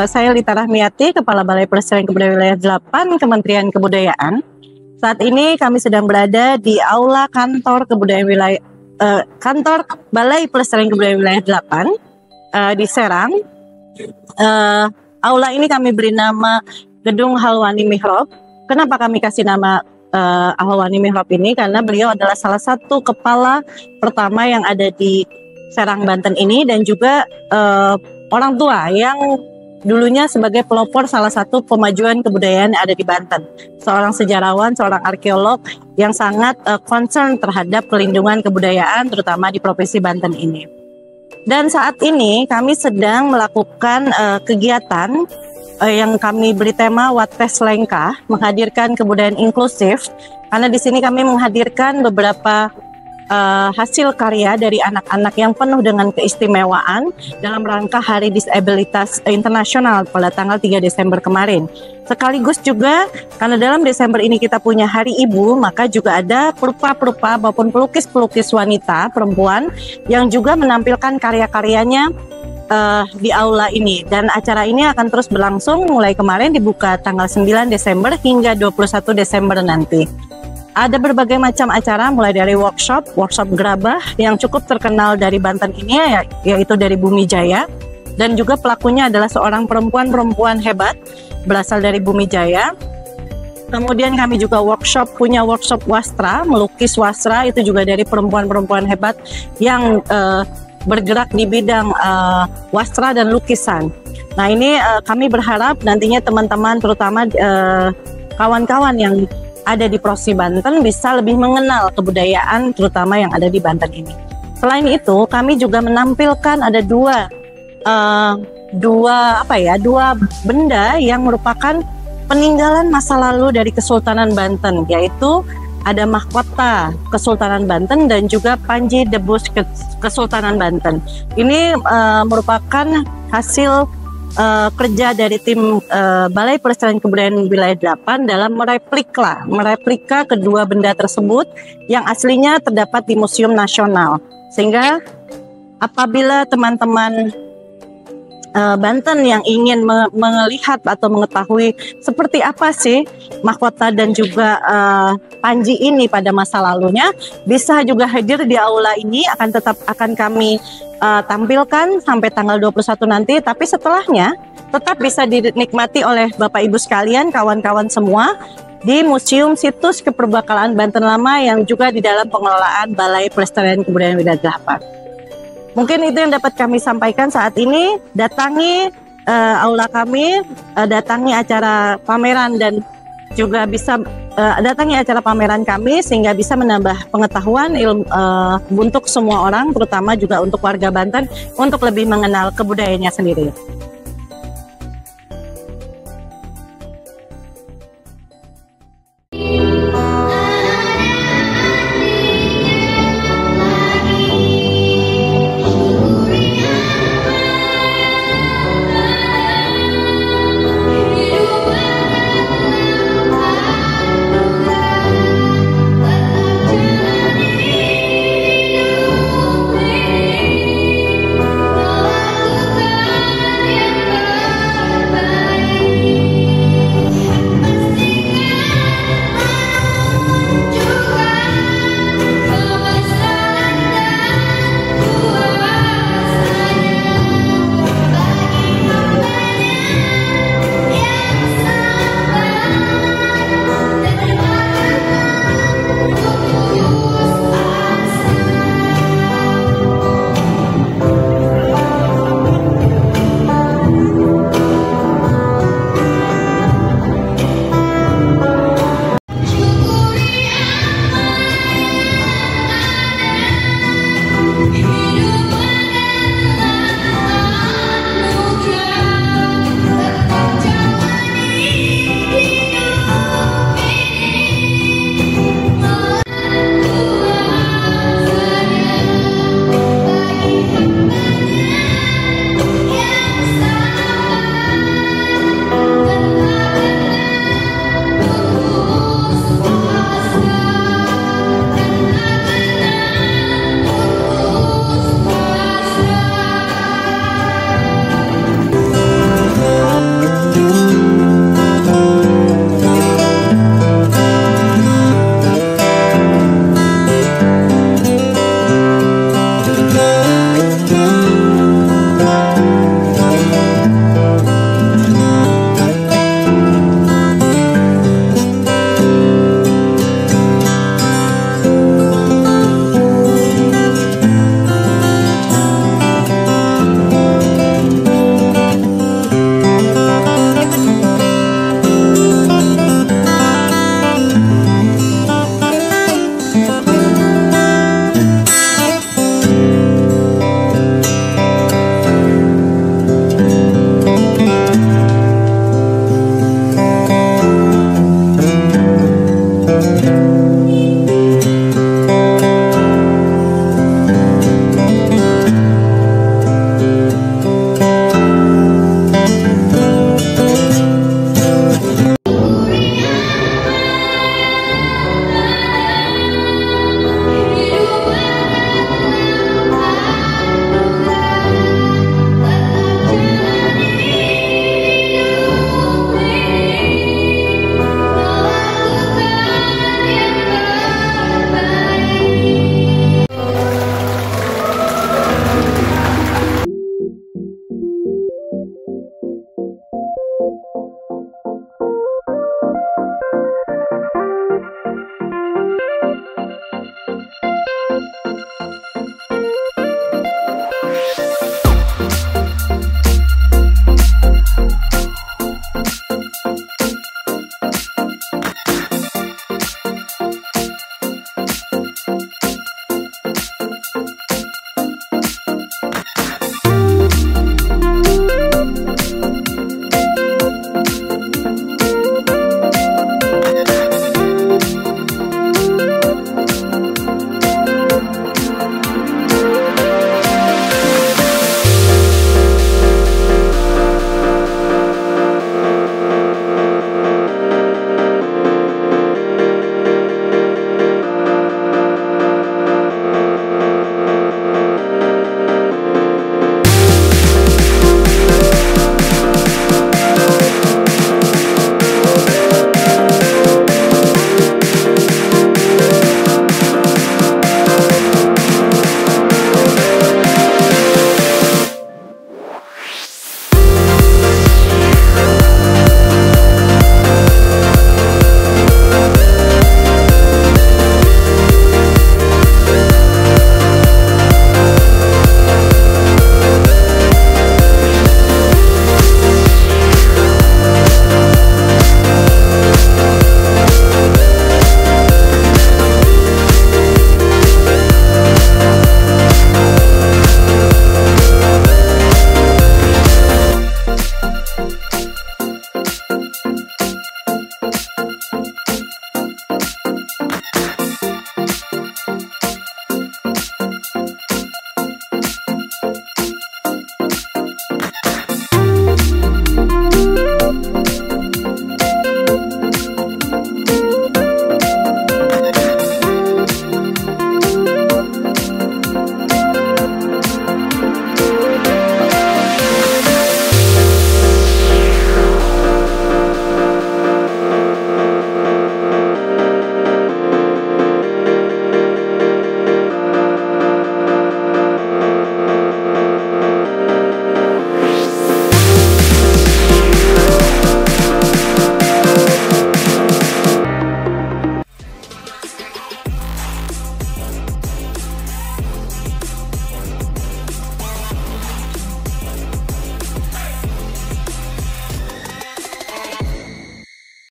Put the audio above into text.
Saya Lita Rahmiati, Kepala Balai Pelestarian Kebudayaan Wilayah 8, Kementerian Kebudayaan. Saat ini kami sedang berada di Aula Kantor Kantor Balai Pelestarian Kebudayaan Wilayah 8 di Serang. Aula ini kami beri nama Gedung Halwani Mihrab. Kenapa kami kasih nama Halwani Mihrab ini? Karena beliau adalah salah satu kepala pertama yang ada di Serang, Banten ini, dan juga orang tua yang dulunya sebagai pelopor salah satu pemajuan kebudayaan yang ada di Banten. Seorang sejarawan, seorang arkeolog yang sangat concern terhadap pelindungan kebudayaan terutama di Provinsi Banten ini. Dan saat ini kami sedang melakukan kegiatan yang kami beri tema Wates Lengkah, menghadirkan kebudayaan inklusif, karena di sini kami menghadirkan beberapa hasil karya dari anak-anak yang penuh dengan keistimewaan dalam rangka Hari Disabilitas Internasional pada tanggal 3 Desember kemarin. Sekaligus juga karena dalam Desember ini kita punya Hari Ibu, maka juga ada perupa-perupa maupun pelukis-pelukis wanita perempuan yang juga menampilkan karya-karyanya di aula ini. Dan acara ini akan terus berlangsung mulai kemarin dibuka tanggal 9 Desember hingga 21 Desember nanti. Ada berbagai macam acara mulai dari workshop gerabah yang cukup terkenal dari Banten ini yaitu dari Bumi Jaya, dan juga pelakunya adalah seorang perempuan hebat berasal dari Bumi Jaya. Kemudian kami juga punya workshop wastra, melukis wastra, itu juga dari perempuan-perempuan hebat yang bergerak di bidang wastra dan lukisan. Nah ini kami berharap nantinya teman-teman terutama kawan-kawan yang ada di Provinsi Banten bisa lebih mengenal kebudayaan terutama yang ada di Banten ini. Selain itu kami juga menampilkan ada dua benda yang merupakan peninggalan masa lalu dari Kesultanan Banten, yaitu ada mahkota Kesultanan Banten dan juga Panji Debus Kesultanan Banten. Ini merupakan hasil kerja dari tim Balai Pelestarian Kebudayaan Wilayah 8 dalam mereplika kedua benda tersebut yang aslinya terdapat di Museum Nasional. Sehingga apabila teman-teman Banten yang ingin melihat atau mengetahui seperti apa sih mahkota dan juga panji ini pada masa lalunya, bisa juga hadir di aula ini, akan kami tampilkan sampai tanggal 21 nanti, tapi setelahnya tetap bisa dinikmati oleh Bapak Ibu sekalian, kawan-kawan semua di Museum Situs Keperbakalan Banten Lama yang juga di dalam pengelolaan Balai Pelestarian Kebudayaan Wilayah 8. Mungkin itu yang dapat kami sampaikan saat ini. Datangi aula kami, datangi acara pameran dan juga bisa datangi acara pameran kami sehingga bisa menambah pengetahuan untuk semua orang, terutama juga untuk warga Banten untuk lebih mengenal kebudayaannya sendiri.